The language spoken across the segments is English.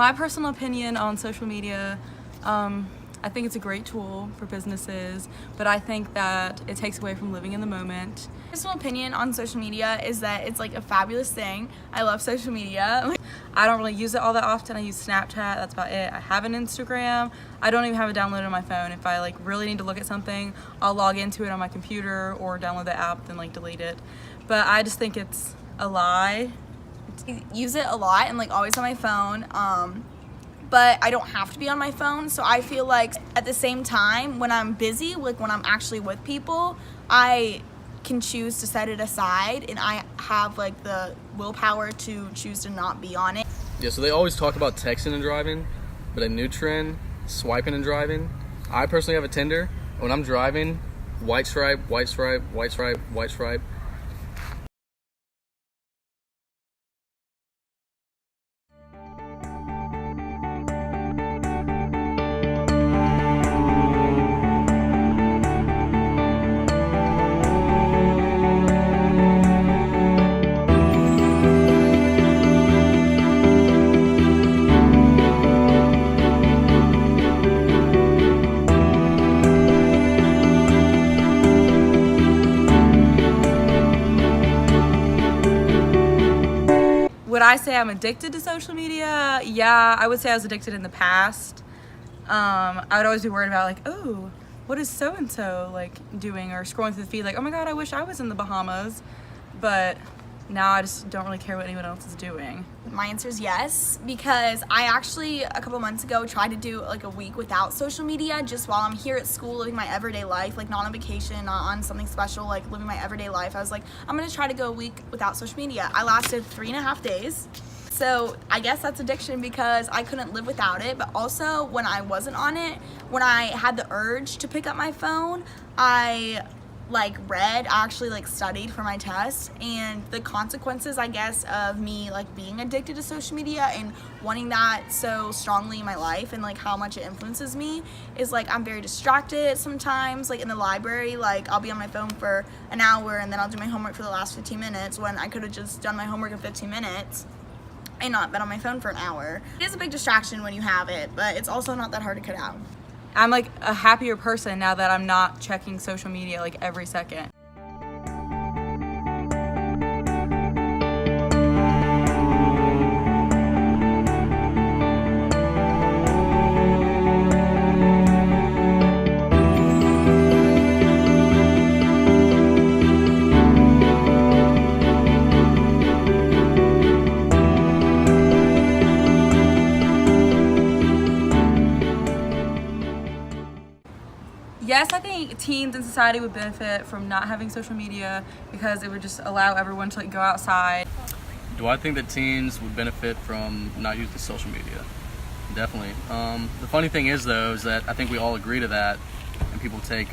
my personal opinion on social media, I think it's a great tool for businesses, but I think that it takes away from living in the moment. Personal opinion on social media is that it's like a fabulous thing. I love social media. I don't really use it all that often. I use Snapchat, that's about it. I have an Instagram. I don't even have it downloaded on my phone. If I really need to look at something, I'll log into it on my computer or download the app, then delete it. But I just think it's a lie. I use it a lot and always on my phone. But I don't have to be on my phone, so I feel like at the same time when I'm busy, when I'm actually with people, I can choose to set it aside, and I have the willpower to choose to not be on it. Yeah, so they always talk about texting and driving, but a new trend, swiping and driving. I personally have a Tinder. When I'm driving, white stripe, white stripe, white stripe, white stripe. Would I say I'm addicted to social media? Yeah, I would say I was addicted in the past. I would always be worried about oh, what is so-and-so doing, or scrolling through the feed oh my god, I wish I was in the Bahamas. But now I just don't really care what anyone else is doing. My answer is yes, because I actually a couple months ago tried to do a week without social media just while I'm here at school living my everyday life, not on vacation, not on something special, living my everyday life. I was I'm gonna try to go a week without social media. I lasted 3.5 days. So I guess that's addiction because I couldn't live without it, but also when I wasn't on it, when I had the urge to pick up my phone, I read, I actually studied for my test, and the consequences I guess of me being addicted to social media and wanting that so strongly in my life, and how much it influences me is I'm very distracted sometimes. In the library, I'll be on my phone for an hour and then I'll do my homework for the last 15 minutes when I could have just done my homework in 15 minutes and not been on my phone for an hour. It is a big distraction when you have it, but it's also not that hard to cut out. I'm a happier person now that I'm not checking social media every second. Yes, I think teens in society would benefit from not having social media because it would just allow everyone to go outside. Do I think that teens would benefit from not using social media? Definitely. The funny thing is, though, is that I think we all agree to that, and people take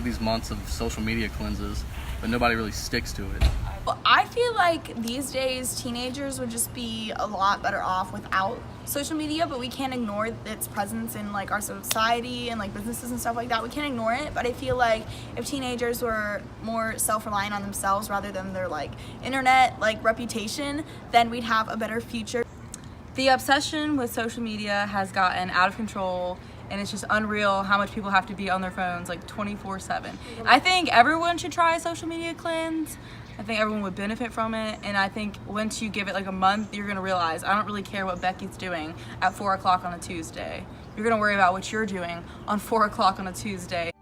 these months of social media cleanses, but nobody really sticks to it. Well, I feel these days teenagers would just be a lot better off without social media, but we can't ignore its presence in our society and businesses and stuff like that. We can't ignore it, but I feel if teenagers were more self-reliant on themselves rather than their internet reputation, then we'd have a better future. The obsession with social media has gotten out of control, and it's just unreal how much people have to be on their phones 24/7. I think everyone should try a social media cleanse. I think everyone would benefit from it, and I think once you give it a month, you're gonna realize I don't really care what Becky's doing at 4 o'clock on a Tuesday. You're gonna worry about what you're doing on 4 o'clock on a Tuesday.